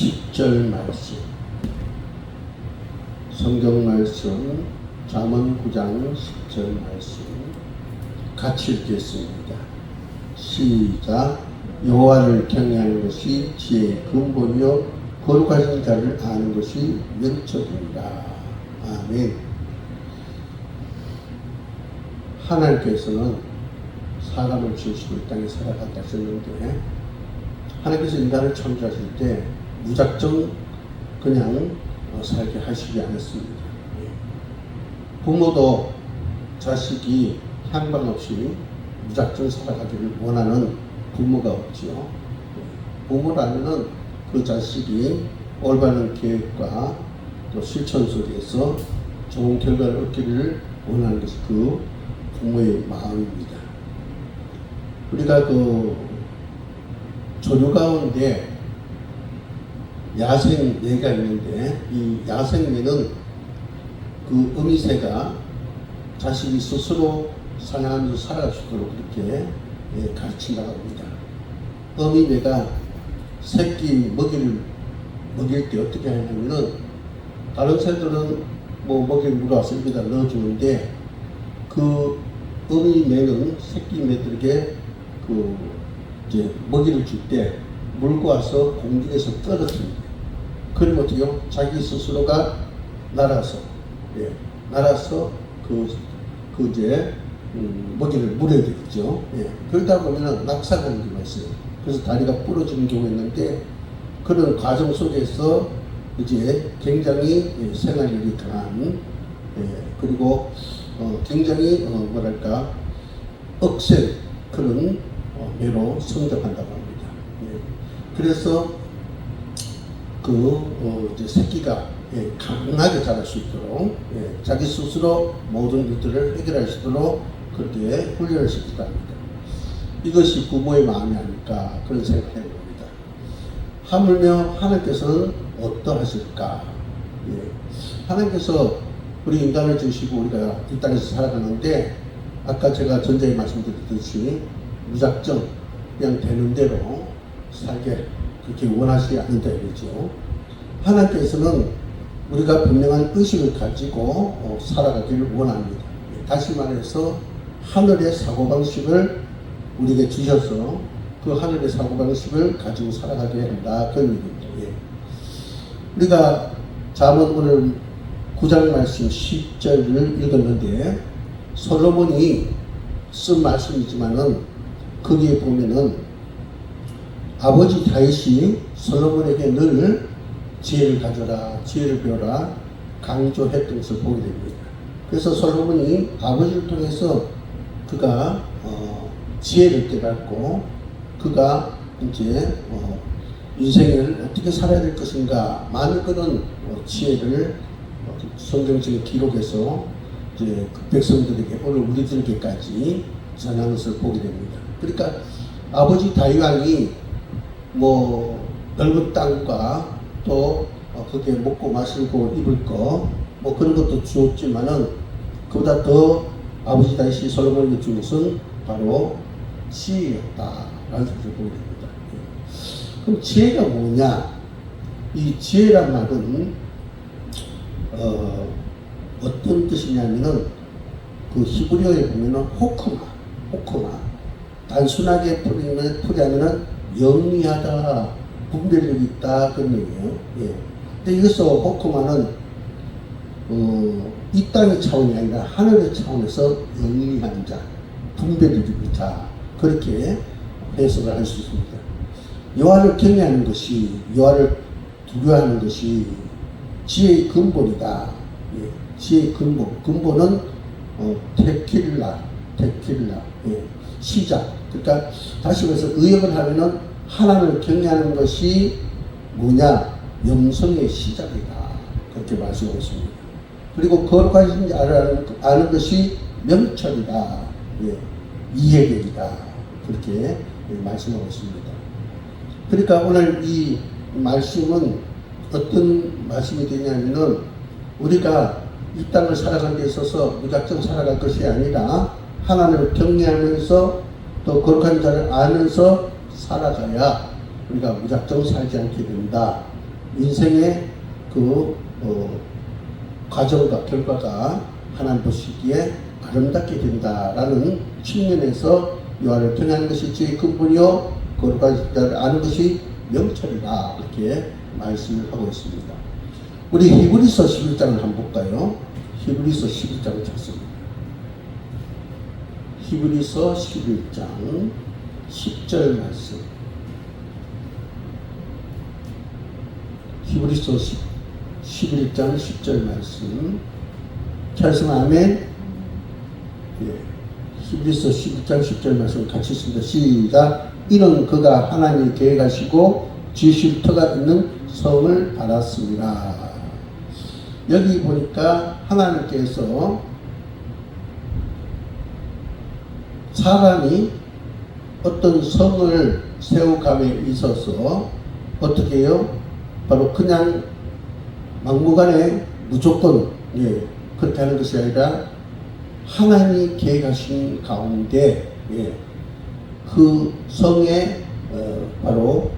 10절 말씀, 성경 말씀 잠언 9장 10절 말씀 같이 읽겠습니다. 시작. 여호와를 경외하는 것이 지혜의 근본이요 거룩하신 자를 아는 것이 명철이니라. 아멘. 하나님께서는 사람을 지으시고 이 땅에 살아갔다 하셨는데, 하나님께서 인간을 창조하실 때 무작정 그냥 살게 하시지 않았습니다. 부모도 자식이 향방 없이 무작정 살아가기를 원하는 부모가 없지요. 부모라면은 그 자식이 올바른 계획과 또 실천 속에서 좋은 결과를 얻기를 원하는 것이 그 부모의 마음입니다. 우리가 조류 가운데 야생매가 있는데, 이 야생매는 그 어미새가 자신이 스스로 사냥하면서 살아갈 수 있도록 그렇게 가르친다고 합니다. 어미매가 새끼 먹일 때 어떻게 하냐면은, 다른 새들은 먹이를 물어와서 여기다 넣어주는데, 그 어미매는 새끼 매들에게 이제 먹이를 줄 때 물고 와서 공중에서 떨어뜨립니다. 그러면 어떻게요? 자기 스스로가 날아서 이제 먹이를 물어야 되겠죠. 그러다 보면은 낙사하는 경우가 있어요. 그래서 다리가 부러지는 경우가 있는데, 그런 과정 속에서 이제 굉장히 생활력이 강한, 그리고 굉장히 억센 그런 매로 성장한다고 합니다. 그래서 이제 새끼가 강하게 자랄 수 있도록, 자기 스스로 모든 일들을 해결할 수 있도록 그렇게 훈련을 시키다 합니다. 이것이 부모의 마음이 아닐까, 그런 생각을 해봅니다. 하물며 하나님께서는 어떠하실까? 하나님께서 우리 인간을 주시고 우리가 이 땅에서 살아가는데, 아까 제가 전자에 말씀드렸듯이 무작정 그냥 되는 대로 살게 그렇게 원하시지 않는다 이거죠. 하나님께서는 우리가 분명한 의식을 가지고 살아가기를 원합니다. 다시 말해서 하늘의 사고방식을 우리에게 주셔서 그 하늘의 사고방식을 가지고 살아가게 한다, 그런 얘기입니다. 우리가 잠언 오늘 9장 말씀 10절을 읽었는데, 솔로몬이 쓴 말씀이지만은 거기에 보면은 아버지 다윗이 솔로몬에게 늘 지혜를 가져라, 지혜를 배워라 강조했던 것을 보게 됩니다. 그래서 솔로몬이 아버지를 통해서 그가 지혜를 깨닫고, 그가 이제 인생을 어떻게 살아야 될 것인가, 많은 그런 지혜를 성경적인 기록에서 이제 그 백성들에게, 오늘 우리들에게까지 전하는 것을 보게 됩니다. 그러니까 아버지 다윗 왕이 넓은 땅과 또 그게 먹고 마시고 입을 거 그런 것도 주었지만은, 그보다 더 아버지 다윗이 솔로몬에게 준 것은 바로 지혜였다라는 것을 보게 됩니다. 그럼 지혜가 뭐냐? 이 지혜란 말은 어떤 뜻이냐면은, 그 히브리어에 보면은 호크마, 단순하게 풀이하면은 영리하다, 분별력이 있다, 그런 얘기예요. 근데 여기서 호크마는 이 땅의 차원이 아니라 하늘의 차원에서 영리한 자, 분별력이 있다, 그렇게 해석을 할 수 있습니다. 여호와를 경외하는 것이, 여호와를 두려워하는 것이 지혜의 근본이다. 지혜의 근본은 테킬라, 시작. 그러니까 다시 말해서 의역을 하면은 하나님을 경외하는 것이 뭐냐? 영성의 시작이다, 그렇게 말씀하고 있습니다. 그리고 거룩하신 자를 아는 것이 명철이다, 이해력이다, 그렇게 말씀하고 있습니다. 그러니까 오늘 이 말씀은 어떤 말씀이 되냐면은, 우리가 이 땅을 살아가는 데 있어서 무작정 살아갈 것이 아니라 하나님을 경외하면서 또 거룩한 자를 아면서 살아가야 우리가 무작정 살지 않게 된다, 인생의 그 과정과 결과가 하나님 보시기에 아름답게 된다라는 측면에서 요한을 통한 것이 제 근본이요 거룩하시다를 아는 것이 명철이다 이렇게 말씀을 하고 있습니다. 우리 히브리서 11장을 한번 볼까요? 히브리서 11장을 찾습니다. 히브리서 11장 10절 말씀. 히브리서 11장 10절 말씀. 찾으시면 아멘. 예. 히브리서 11장 10절 말씀 같이 읽습니다. 시작. 이는 그가 하나님이 계획하시고 지으실 터가 있는 성을 받았습니다. 여기 보니까 하나님께서 사람이 어떤 성을 세워감에 있어서 어떻게 해요? 바로 그냥 막무가내 무조건 그렇게 하는 것이 아니라 하나님이 계획하신 가운데 그 성에 바로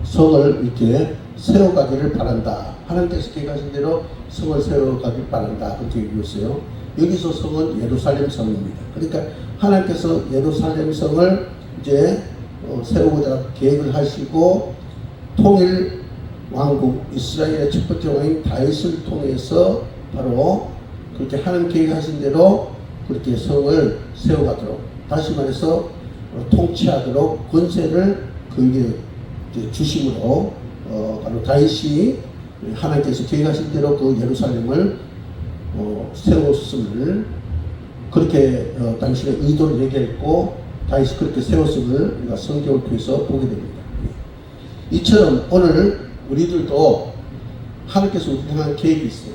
성을 이렇게 세워가기를 바란다. 하나님께서 계획하신 대로 성을 세워가길 바란다. 그렇게 얘기했어요. 여기서 성은 예루살렘 성입니다. 그러니까 하나님께서 예루살렘 성을 이제 세우고자 계획을 하시고 통일 왕국 이스라엘의 첫 번째 왕인 다윗을 통해서 바로 그렇게 하나님 계획하신 대로 그렇게 성을 세워가도록 다시 말해서 통치하도록 권세를 그에게 주심으로 바로 다윗이 하나님께서 계획하신 대로 그 예루살렘을 세웠음을 그렇게 당신의 의도를 얘기했고 다윗이 그렇게 세웠음을 우리가 성경을 통해서 보게 됩니다. 이처럼 오늘 우리들도 하나님께서 우리를 향한 계획이 있어요.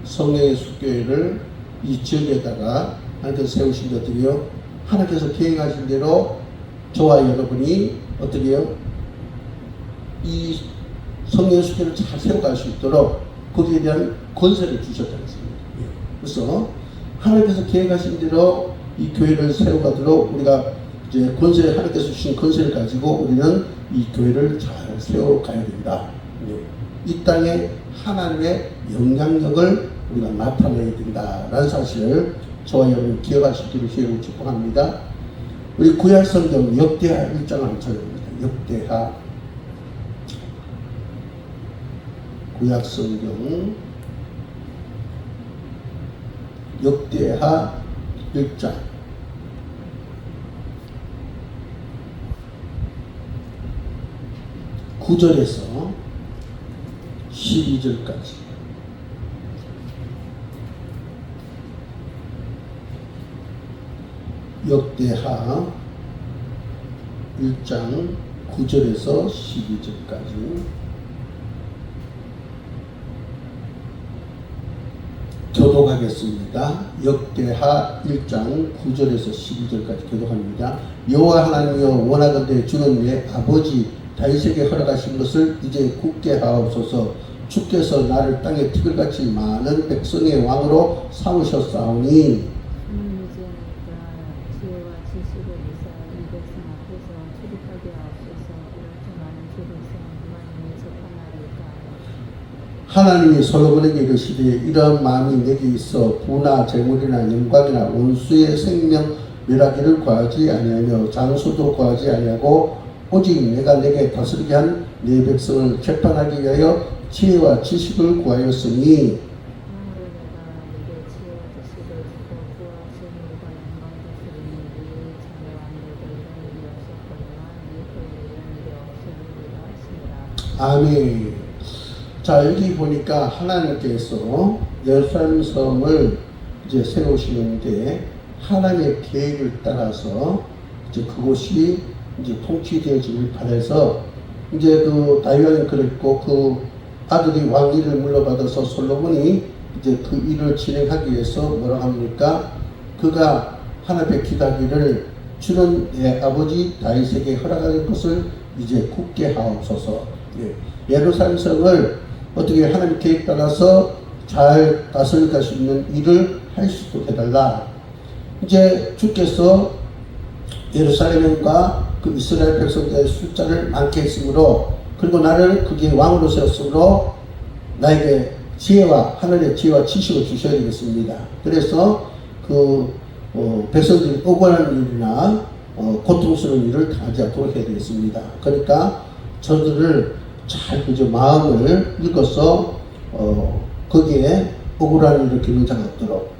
성령의 숫교회를 이 지역에다가 하나님께서 세우신 것들이요. 하나님께서 계획하신 대로 저와 여러분이 어떻게 해요? 이 성령의 숫교를 잘 세워갈 수 있도록 거기에 대한 권세를 주셨다는 것입니다. 그래서 하나님께서 계획하신 대로 이 교회를 세워가도록 우리가 이제 권세, 하나님께서 주신 권세를 가지고 우리는 이 교회를 잘 세워가야 됩니다. 이 땅에 하나님의 영향력을 우리가 나타내야 된다라는 사실을 저와 여러분 기억하시기를 기회로 축복합니다. 우리 구약 성경 역대하 1장을 한번 찾아봅니다. 역대하 구약 성경 역대하 1장 9절에서 12절까지 역대하 1장 9절에서 12절까지 교독하겠습니다. 역대하 1장 9절에서 12절까지 교독합니다. 여호와 하나님이여 원하건대 주는 내 아버지 다윗에게 허락하신 것을 이제 굳게 하옵소서. 주께서 나를 땅에 티끌같이 많은 백성의 왕으로 삼으셨사오니 하나님이 솔로몬에게 이르시되 이러한 마음이 내게 있어 부나 재물이나 영광이나 원수의 생명 멸하기를 구하지 아니하며 장수도 구하지 아니하고 오직 내가 내게 다스리게 한 네 백성을 재판하기 위하여 지혜와 지식을 구하였으니 아멘. 자, 여기 보니까 하나님께서 예루살렘 성을 이제 세우시는데 하나님의 계획을 따라서 이제 그곳이 이제 통치되어지길 바라서 이제 그 다윗은 그랬고 그 아들이 왕위를 물려받아서 솔로몬이 이제 그 일을 진행하기 위해서 뭐라 합니까? 그가 하나님의 기다기를 주는 내 아버지 다윗에게 허락하는 것을 이제 굳게 하옵소서. 예루살렘 성을 어떻게 하나님 계획 따라서 잘 다스릴 수 있는 일을 할 수 있도록 해달라. 이제 주께서 예루살렘과 그 이스라엘 백성들의 숫자를 많게 했으므로 그리고 나를 거기에 왕으로 세웠으므로 나에게 지혜와 하늘의 지혜와 지식을 주셔야 되겠습니다. 그래서 백성들이 억울한 일이나 고통스러운 일을 당하지 않도록 해야 되겠습니다. 그러니까 저들을 잘 그저 마음을 읽어서 거기에 억울한 일을 겪는 자가 없도록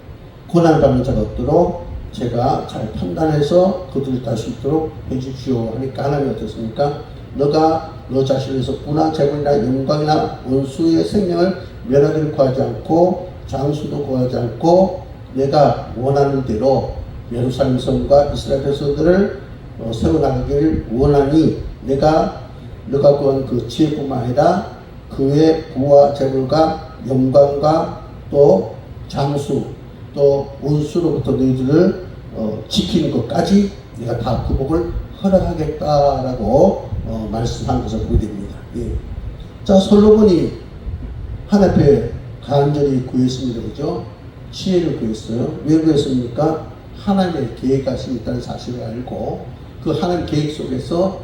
고난을 받는 자가 없도록 제가 잘 판단해서 그들을 딸 수 있도록 해주시오 하니까 하나님이 어떻습니까? 너가 너 자신에서 부나 재물이나 영광이나 원수의 생명을 멸하기를 구하지 않고 장수도 구하지 않고 내가 원하는 대로 예루살렘 성과 이스라엘 백성들을 세워나가기를 원하니 너가 구한 그 지혜뿐만 아니라 그의 부와 재물과 영광과 또 장수 또 원수로부터 너희들을 지키는 것까지 내가 다 그 복을 허락하겠다라고 말씀한 것을 보게 됩니다. 예. 자, 솔로몬이 하나님 앞에 간절히 구했습니다. 그죠? 지혜를 구했어요. 왜 구했습니까? 하나님의 계획하심이 있다는 사실을 알고 그 하나님 계획 속에서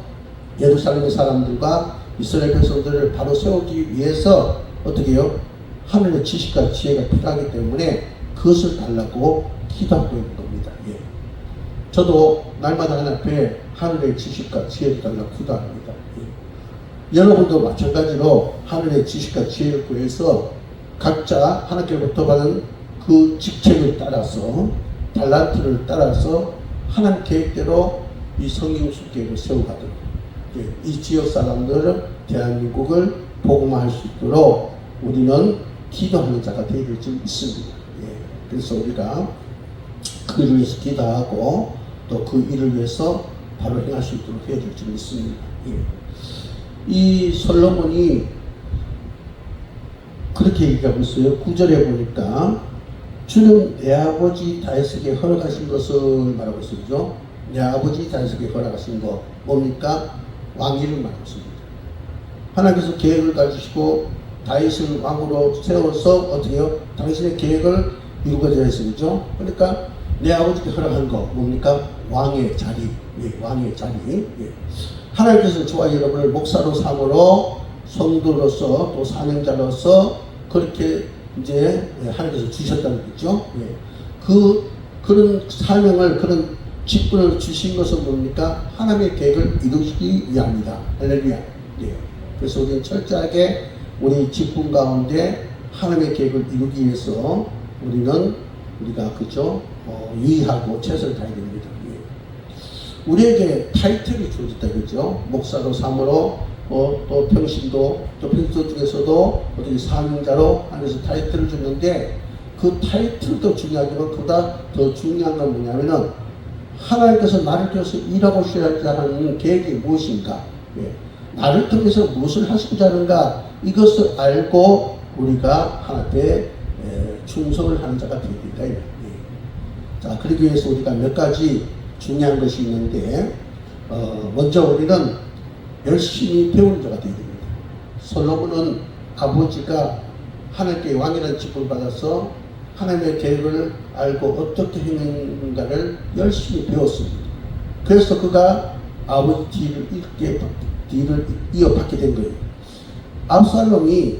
예루살렘의 사람들과 이스라엘 백성들을 바로 세우기 위해서 어떻게 해요? 하늘의 지식과 지혜가 필요하기 때문에 그것을 달라고 기도하고 있는 겁니다. 예. 저도 날마다 하나님 앞에 하늘의 지식과 지혜를 달라고 기도합니다. 예. 여러분도 마찬가지로 하늘의 지식과 지혜를 구해서 각자 하나님께로부터 받은 그 직책을 따라서 달란트를 따라서 하나님 계획대로 이 성경수 계획을 세워가도록 예. 이 지역 사람들은 대한민국을 복음화할 수 있도록 우리는 기도하는 자가 되길 줄 믿습니다. 예. 그래서 우리가 그 일을 위해서 기도하고 또 그 일을 위해서 바로 행할 수 있도록 해줄 줄 믿습니다. 예. 이 솔로몬이 그렇게 얘기하고 있어요. 9절에 보니까 주는 내 아버지 다윗에게 허락하신 것을 말하고 있어요. 내 아버지 다윗에게 허락하신 것 뭡니까? 왕위를 말하고 있습니다. 하나님께서 계획을 가지시고 다윗을 왕으로 세워서 어떻게 해요? 당신의 계획을 이루고자 했습니다. 그러니까 내 아버지께 허락한 거 뭡니까? 왕의 자리. 예, 왕의 자리. 예. 하나님께서 저와 여러분을 목사로 삼으로 성도로서 또 사명자로서 그렇게 이제 하나님께서 주셨다는 거죠. 예. 그런 사명을 그런 직분을 주신 것은 뭡니까? 하나님의 계획을 이루기 위함이다. 할렐루야. 예. 그래서 우리는 철저하게 우리 직분 가운데 하나님의 계획을 이루기 위해서 우리가 그죠? 유의하고 최선을 다해야 됩니다. 예. 우리에게 타이틀이 주어졌다 그죠? 목사로 삼으로 또 평신도 또 평신도 중에서도 어떻게 사명자로 하면서 타이틀을 줬는데 그 타이틀도 중요하지만 그보다 더 중요한 건 뭐냐면은 하나님께서 나를 통해서 일하고 싶어야 하는 계획이 무엇인가? 예. 나를 통해서 무엇을 하시고자 하는가? 이것을 알고 우리가 하나님께 충성을 하는 자가 되어야 된다. 예. 자, 그러기 위해서 우리가 몇 가지 중요한 것이 있는데 먼저 우리는 열심히 배우는 자가 되어야 됩니다. 솔로몬은 아버지가 하나님께 왕이라는 직분을 받아서 하나님의 계획을 알고 어떻게 행하는가를 열심히 배웠습니다. 그래서 그가 아버지 뒤를 이어받게 된 거예요. 압살롬이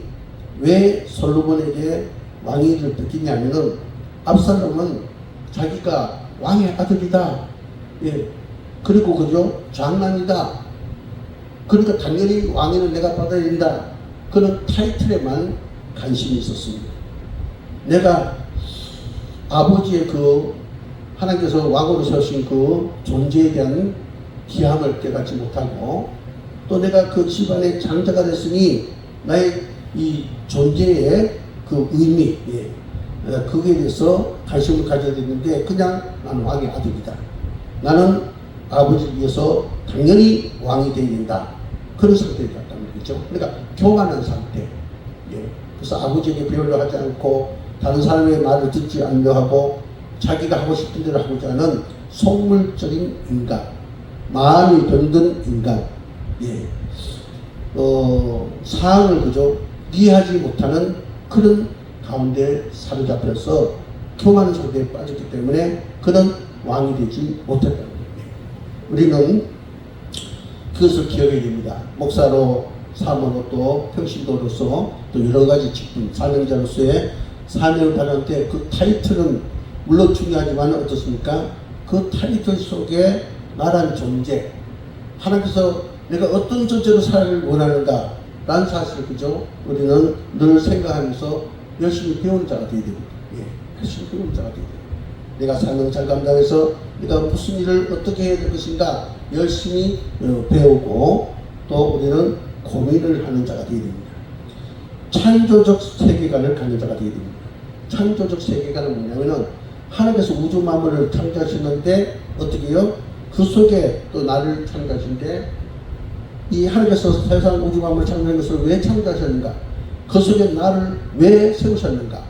왜 솔로몬에게 왕위를 뺏기냐면은 압살롬은 자기가 왕의 아들이다. 예. 그리고 그죠? 장남이다. 그러니까 당연히 왕위는 내가 받아야 된다. 그런 타이틀에만 관심이 있었습니다. 내가 아버지의 그 하나님께서 왕으로 세우신 그 존재에 대한 기함을 깨닫지 못하고 또 내가 그 집안의 장자가 됐으니 나의 이 존재의 그 의미, 예. 그거에 대해서 관심을 가져야 되는데 그냥 나는 왕의 아들이다. 나는 아버지를 위해서 당연히 왕이 되어야 된다. 그런 상태에 갔다는 거죠. 그러니까 교만한 상태. 예. 그래서 아버지에게 배우려 하지 않고 다른 사람의 말을 듣지 않으려 하고 자기가 하고 싶은 대로 하고자 하는 속물적인 인간, 마음이 병든 인간, 예. 사항을 그저 이해하지 못하는 그런 가운데 사로잡혀서 교만한 상태에 빠졌기 때문에 그는 왕이 되지 못했다는 거예요. 우리는 그것을 기억해야 됩니다. 목사로 사모로 또 평신도로서 또 여러 가지 직분 사명자로서의 사명을 받았는데 그 타이틀은 물론 중요하지만 어떻습니까? 그 타이틀 속에 나란 존재 하나님께서 내가 어떤 존재로 살기를 원하는가 라는 사실을 그죠? 우리는 늘 생각하면서 열심히 배우는 자가 되어야 됩니다. 예, 열심히 배우는 자가 되어야 됩니다. 내가 사명자를 감당해서 내가 무슨 일을 어떻게 해야 될 것인가 열심히 배우고 또 우리는 고민을 하는 자가 되어야 됩니다. 창조적 세계관을 갖는 자가 되어야 됩니다. 창조적 세계관은 뭐냐면은 하나님께서 우주 만물을 창조하시는데 어떻게 해요? 그 속에 또 나를 창조하시는데 이 하나님께서 세상 우주 만물을 창조한 것을 왜 창조하셨는가? 그 속에 나를 왜 세우셨는가?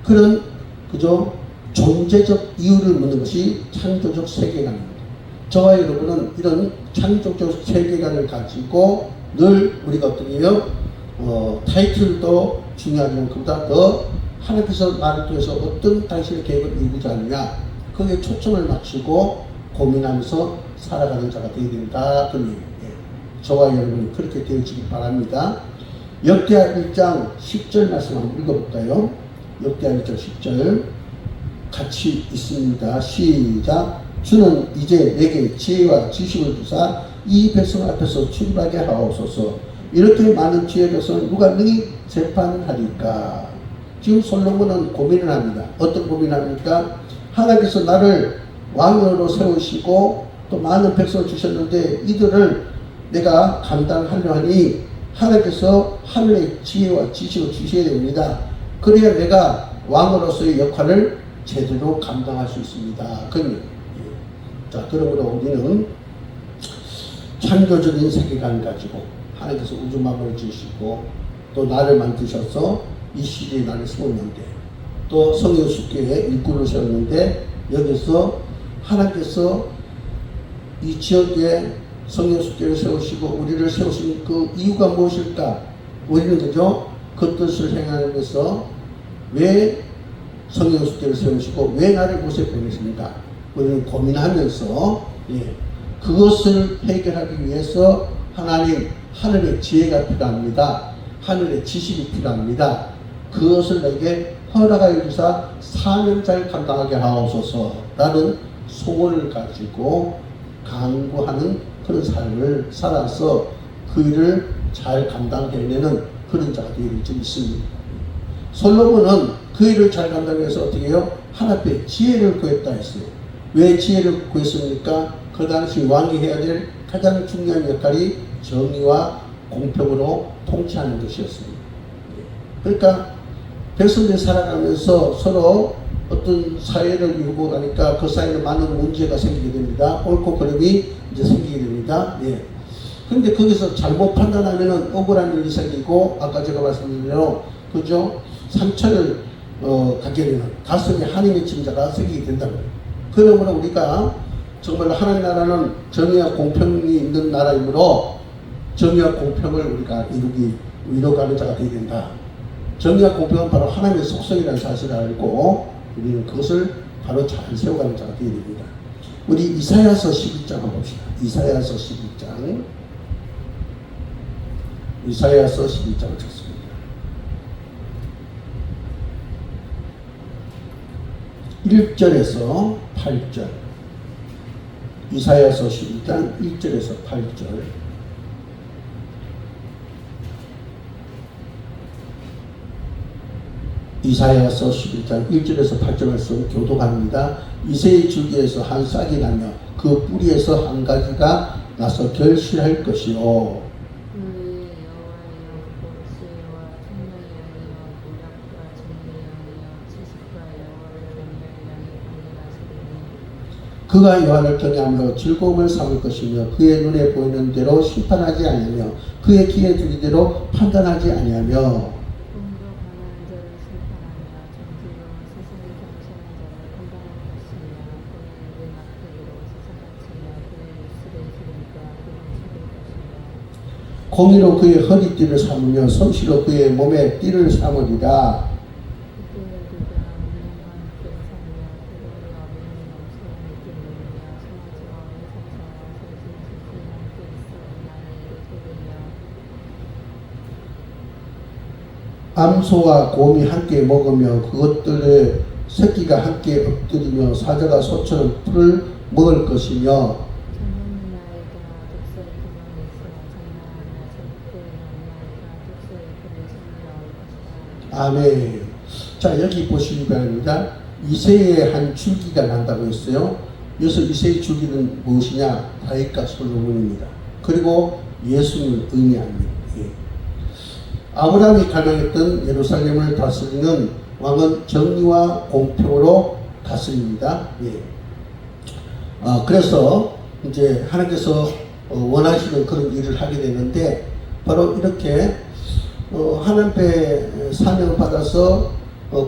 그런 그저 존재적 이유를 묻는 것이 창조적 세계관입니다. 저와 여러분은 이런 창조적 세계관을 가지고 늘 우리가 어떻게 해요? 타이틀도 중요하지만 그보다 더 하나님께서 나를 통해서 어떤 당신의 계획을 이루고자 하느냐 거기에 초점을 맞추고 고민하면서 살아가는 자가 되어야 된다. 그런 얘기예요. 저와 여러분이 그렇게 되어지기 바랍니다. 역대하 1장 10절 말씀 한번 읽어볼까요? 역대하 1장 10절 같이 있습니다. 시작. 주는 이제 내게 지혜와 지식을 주사 이 백성 앞에서 출입하게 하옵소서. 이렇게 많은 지혜의 백성을 누가 능히 재판하리까? 지금 솔로몬은 고민을 합니다. 어떤 고민을 합니까? 하나님께서 나를 왕으로 세우시고 또 많은 백성을 주셨는데 이들을 내가 감당하려 하니 하나님께서 하늘의 지혜와 지식을 주셔야 됩니다. 그래야 내가 왕으로서의 역할을 제대로 감당할 수 있습니다. 자, 그러므로 우리는 창조적인 세계관을 가지고 하나님께서 우주 만물을 지으시고 또 나를 만드셔서 이 시대에 나를 세웠는데 또 성령 숙교에 일꾼을 세웠는데 여기서 하나님께서 이 지역에 성령 숙교를 세우시고 우리를 세우신 그 이유가 무엇일까? 우리는 그죠? 그 뜻을 행하기 위해서 왜 성령 숙교를 세우시고 왜 나를 곳에 보내십니까? 우리는 고민하면서 그것을 해결하기 위해서 하나님 하늘의 지혜가 필요합니다. 하늘의 지식이 필요합니다. 그것을 내게 허락하여 주사 사명자를 감당하게 하옵소서라는 소원을 가지고 강구하는 그런 삶을 살아서 그 일을 잘 감당해내는 그런 자가 되어질 수 있습니다. 솔로몬은 그 일을 잘 감당해서 어떻게 해요? 하나님의 지혜를 구했다 했어요. 왜 지혜를 구했습니까? 그 당시 왕이 해야 될 가장 중요한 역할이 정의와 공평으로 통치하는 것이었습니다. 그러니까 백성들이 살아가면서 서로 어떤 사회를 이루고 가니까 그 사이에 많은 문제가 생기게 됩니다. 옳고 그름이 이제 생기게 됩니다. 그런데 거기서 잘못 판단하면은 억울한 일이 생기고 아까 제가 말씀드린 대로 그죠? 상처를 갖게 되는 가슴에 한이 맺힌 자가 생기게 된다고요. 그러므로 우리가 정말 하나님 나라는 정의와 공평이 있는 나라이므로 정의와 공평을 우리가 이루어가는 자가 되어야 된다. 정의와 공평은 바로 하나님의 속성이라는 사실을 알고 우리는 그것을 바로 잘 세워가는 자가 되어야 됩니다. 우리 이사야서 11장 한번 봅시다. 이사야서 11장. 이사야서 11장을 찾습니다. 1절에서 8절. 이사야서 11장 1절에서 8절. 이사야서 11장 1절에서 8절 말씀 교독합니다. 이새의 줄기에서 한 싹이 나며 그 뿌리에서 한 가지가 나서 결실할 것이요. 그가 여호와를 경외함으로 즐거움을 삼을 것이며 그의 눈에 보이는 대로 심판하지 아니하며 그의 귀에 들린 대로 판단하지 아니하며 공의로 그의 허리띠를 삼으며 성실로 그의 몸에 띠를 삼으리라. 암소와 곰이 함께 먹으며 그것들의 새끼가 함께 엎드리며 사자가 소처럼 풀을 먹을 것이며 장난은 아이가 독서의 구멍에 있으나 장난하나 절대 아이가 독서의 불에 손을 넣을 것이다. 아멘. 자, 여기 보시기 바랍니다. 이새의 한 줄기가 난다고 했어요. 여기서 이새의 줄기는 무엇이냐? 다윗과 솔로몬입니다. 그리고 예수님을 의미합니다. 예. 아브라함이 갈망했던 예루살렘을 다스리는 왕은 정의와 공평으로 다스립니다. 예. 그래서 이제 하나님께서 원하시는 그런 일을 하게 되는데 바로 이렇게 하나님 앞에 사명을 받아서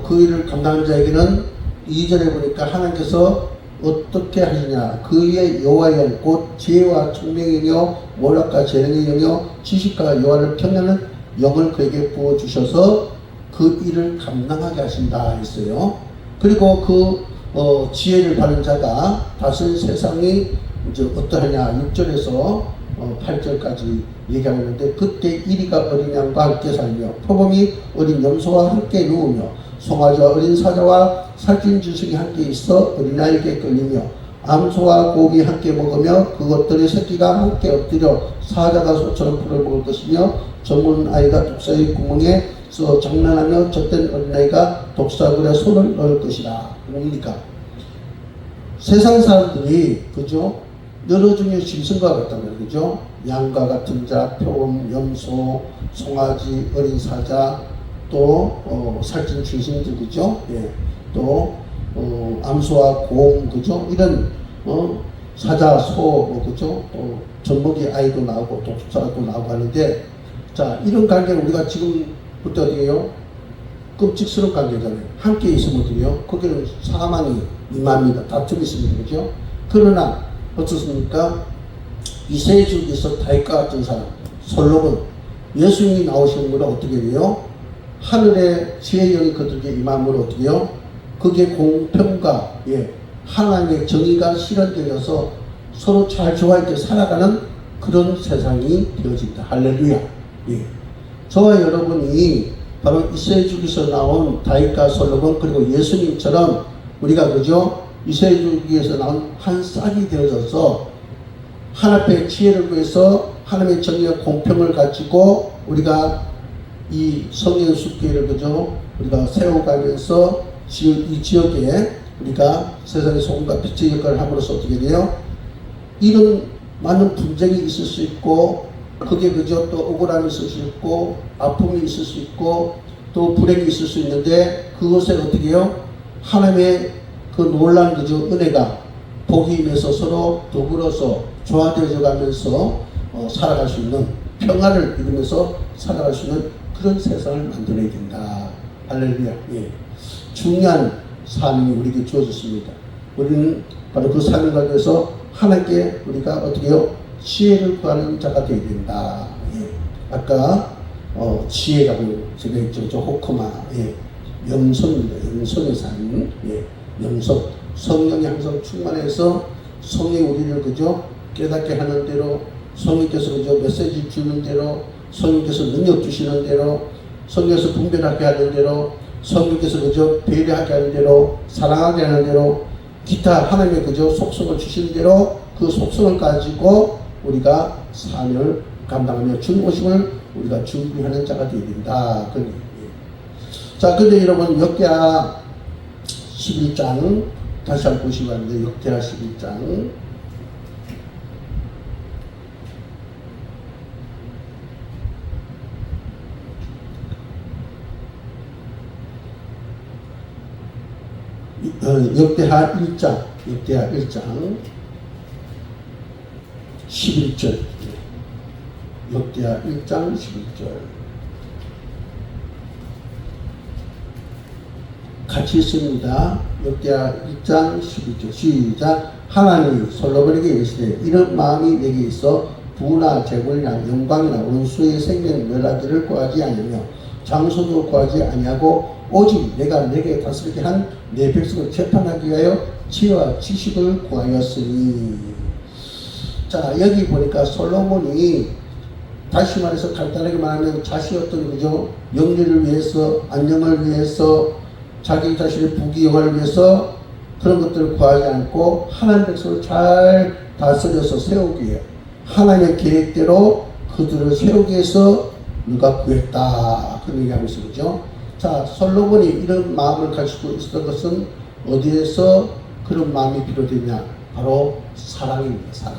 그 일을 감당하는 자에게는 2절에 보니까 하나님께서 어떻게 하시냐 그의 여호와의 영 곧 지혜와 총명의 영이요 모략과 재능의 영이요 지식과 여호와를 평하는 영을 그에게 부어주셔서 그 일을 감당하게 하신다 했어요. 그리고 그 지혜를 받은 자가 다스린 세상이 이제 어떠하냐 6절에서 8절까지 얘기하고 있는데 그때 이리가 어린 양과 함께 살며 표범이 어린 염소와 함께 누우며 송아지와 어린 사자와 살찐 짐승이 함께 있어 어린아이에게 끌리며 암소와 곰이 함께 먹으며 그것들의 새끼가 함께 엎드려 사자가 소처럼 풀을 먹을 것이며 젊은 아이가 독사의 구멍에서 장난하며 젖된 어린아이가 독사굴에 손을 넣을 것이라. 뭡니까? 세상 사람들이 그죠? 여러 종의 짐승과 같다면 그죠? 양과 같은 자, 표범, 염소, 송아지, 어린 사자, 또 살찐 짐승들 그죠? 예. 또 암소와 곰 그죠? 이런 사자, 소 그죠? 또 젖먹이 아이도 나오고 독사도 나오고 하는데 자 이런 관계는 우리가 지금부터 어떻게 해요? 끔찍스러운 관계잖아요. 함께 있으면 어떻게 해요? 거기는 사망이 임합니다. 다툼이 있습니다. 그죠? 그러나 어떻습니까? 이세주에서 다윗과 같은 사람 솔로몬 예수님이 나오시는 거는 어떻게 돼요? 하늘의 지혜의 영이 그들에게 임함으로 어떻게 해요? 그게 공평과 하나님의 정의가 실현되어서 서로 잘 조화있게 살아가는 그런 세상이 되어진다. 할렐루야. 예. 저와 여러분이 바로 이세주기에서 나온 다윗과 솔로몬 그리고 예수님처럼 우리가 그죠? 이세주기에서 나온 한 싹이 되어져서 하나님의 지혜를 위해서 하나님의 정의와 공평을 가지고 우리가 이 성령 숲교회를 그죠? 우리가 세워가면서 이 지역에 우리가 세상의 소금과 빛의 역할을 함으로써 어떻게 돼요? 이런 많은 분쟁이 있을 수 있고 그게 그저 또 억울함이 있을 수 있고 아픔이 있을 수 있고 또 불행이 있을 수 있는데 그것에 어떻게 해요? 하나님의 그 놀라운 그저 은혜가 복이 임해서 서로 더불어서 조화되어져 가면서 살아갈 수 있는 평화를 이루면서 살아갈 수 있는 그런 세상을 만들어야 된다. 할렐루야. 예. 중요한 사명이 우리에게 주어졌습니다. 우리는 바로 그 사명을 위해서 하나님께 우리가 어떻게 해요? 지혜를 구하는 자가 되어야 된다. 예. 아까 지혜라고 제가 했죠. 저 호크마. 예. 염소입니다. 염소의 삶. 예. 염소. 성령이 항상 충만해서 성령이 우리를 그죠? 깨닫게 하는 대로 성령께서 그저 메시지 주는 대로 성령께서 능력 주시는 대로 성령께서 분별하게 하는 대로 성령께서 그저 배려하게 하는 대로 사랑하게 하는 대로 기타 하나님의 그저 속성을 주신 대로 그 속성을 가지고 우리가 사명을 감당하며 준 오심을 우리가 준비하는 자가 되어야 된다. 자, 근데 여러분 역대하 11장 다시 한번 보시기 바랍니다. 역대하 11장 역대하 1장 11절 역대하 1장 11절 같이 있습니다. 역대하 1장 11절 시작. 하나님이 솔로몬에게 이르시되 이런 마음이 내게 있어 부나 재물이나 영광이나 원수의 생명 멸하기를 구하지 아니하며 장소도 구하지 아니하고 오직 내가 내게 다스리게 한 내 백성을 재판하기 위하여 지혜와 지식을 구하였으니. 자 여기 보니까 솔로몬이 다시 말해서 간단하게 말하면 자신의 어떤 그죠 영리를 위해서 안녕을 위해서 자기 자신의 부귀영화를 위해서 그런 것들을 구하지 않고 하나님 백성을 잘 다스려서 세우기 위해 하나님의 계획대로 그들을 세우기 위해서 누가 구했다 그런 얘기하고 있어요. 그죠? 자, 솔로몬이 이런 마음을 가지고 있었던 것은 어디에서 그런 마음이 비롯되냐? 바로 사랑입니다. 사랑.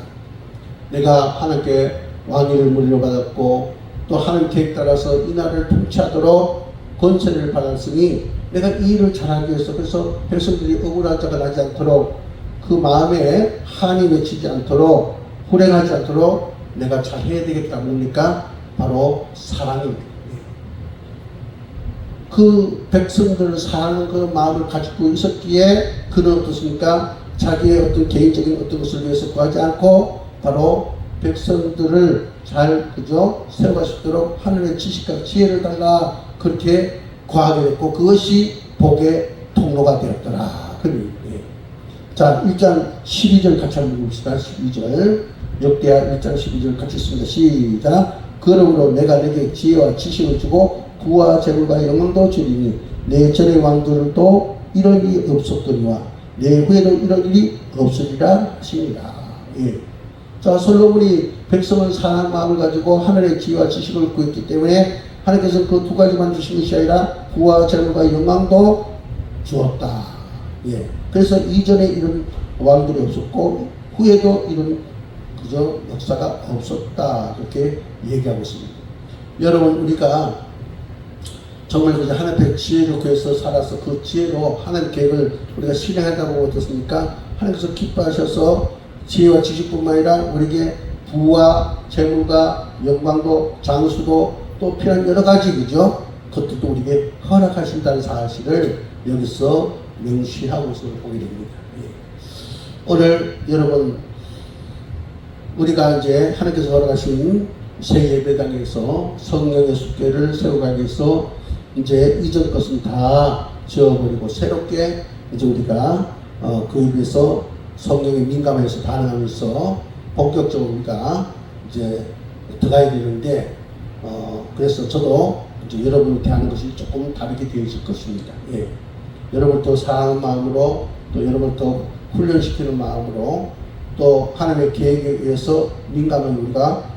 내가 하나님께 왕위를 물려받았고 또 하나님 계획 따라서 이 나라를 통치하도록 권세를 받았으니 내가 이 일을 잘하기 위해서 그래서 백성들이 억울한 자가 나지 않도록 그 마음에 한이 맺히지 않도록 불행하지 않도록 내가 잘해야 되겠다. 뭡니까? 바로 사랑입니다. 그 백성들을 사랑하는 그 마음을 가지고 있었기에 그는 어떻습니까? 자기의 어떤 개인적인 어떤 것을 위해서 구하지 않고 바로 백성들을 잘 그죠 세워가시도록 하늘의 지식과 지혜를 달라 그렇게 구하게 됐고 그것이 복의 통로가 되었더라. 예. 자, 1장 12절 같이 한번 봅시다. 12절 역대하 1장 12절 같이 읽습니다. 시작. 그러므로 내가 내게 지혜와 지식을 주고 부와 재물과 영광도 주리니 내 전의 왕들도 이런 일이 없었거니와 내 후에도 이런 일이 없으리라 하시니라. 예. 자, 솔로몬이 백성을 사랑하는 마음을 가지고 하늘의 지혜와 지식을 구했기 때문에 하나님께서 그 두 가지만 주신 것이 아니라 부와 재물과 영광도 주었다. 예. 그래서 이전에 이런 왕들이 없었고 후에도 이런 그저 역사가 없었다. 그렇게 얘기하고 있습니다. 여러분, 우리가 정말 그저 하나님의 지혜를 구해서 살아서 그 지혜로 하나님의 계획을 우리가 실행한다고 어떻습니까? 하나님께서 기뻐하셔서 지혜와 지식뿐만 아니라 우리에게 부와 재물과 영광도 장수도 또 필요한 여러 가지 그죠? 그것도 우리에게 허락하신다는 사실을 여기서 명시하고서 보게 됩니다. 예. 오늘 여러분 우리가 이제 하나님께서 허락하신 새 예배당에서 성령의 숫교를 세워가기 위해서 이제 이전 것은 다 지워버리고 새롭게 이제 우리가 그에 비해서 성령에 민감해서 반응하면서 본격적으로 우리가 이제 들어가야 되는데 그래서 저도 이제 여러분을 대하는 것이 조금 다르게 되어 있을 것입니다. 예. 여러분을 또 사랑하는 마음으로 또 여러분을 또 훈련시키는 마음으로 또 하나님의 계획에 의해서 민감한 우리가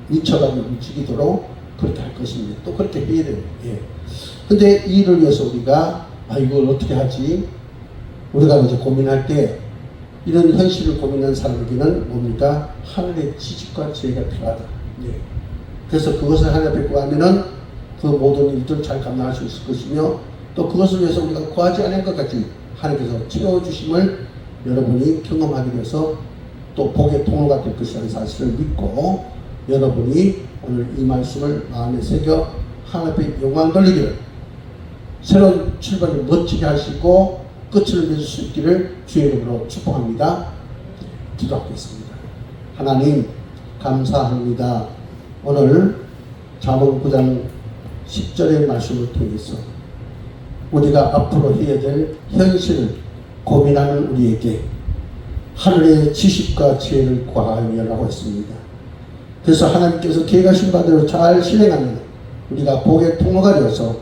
미쳐가지고 움직이도록 그렇게 할 것입니다. 또 그렇게 해야 됩니다. 예. 근데 이 일을 위해서 우리가 이걸 어떻게 하지? 우리가 이제 고민할 때 이런 현실을 고민하는 사람에게는 뭡니까? 하늘의 지식과 지혜가 필요하다. 예. 그래서 그것을 하나 뵙고 하면은 그 모든 일들을 잘 감당할 수 있을 것이며 또 그것을 위해서 우리가 구하지 않은 것 같이 하나님께서 채워주심을 여러분이 경험하게 돼서 또 복의 통로가 될 것이라는 사실을 믿고 여러분이 오늘 이 말씀을 마음에 새겨 하나님 앞에 영광 돌리기를 새로운 출발을 멋지게 하시고 끝을 맺을 수 있기를 주의 이름으로 축복합니다. 기도하겠습니다. 하나님 감사합니다. 오늘 잠언 9장 10절의 말씀을 통해서 우리가 앞으로 해야 될 현실을 고민하는 우리에게 하늘의 지식과 지혜를 구하여라고 했습니다. 그래서 하나님께서 계획하신 바대로 잘 실행하면 우리가 복의 통로가 되어서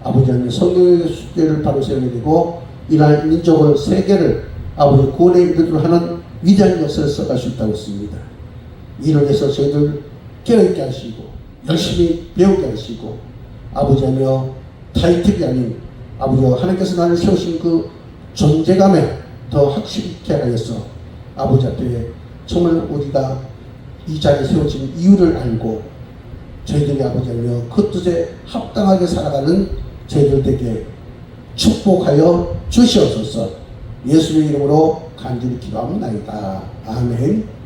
아버지 하나님 성령의 숫대를 바로 세우게 되고 이날 민족을 세계를 아버지 구원에 이르도록 하는 위대한 역사를 써갈 수 있다고 했습니다. 이를 위해서 저희들 깨어있게 하시고 열심히 배우게 하시고 아버지 하며 타이틀이 아닌 아버지 하나님께서 나를 세우신 그 존재감에 더 확실히 있게 하여서 아버지 앞에 정말 우리가 이 자리에 세워진 이유를 알고 저희들이 아버지 하며 그 뜻에 합당하게 살아가는 저희들 되게 축복하여 주시옵소서. 예수의 이름으로 간절히 기도합니다. 아멘.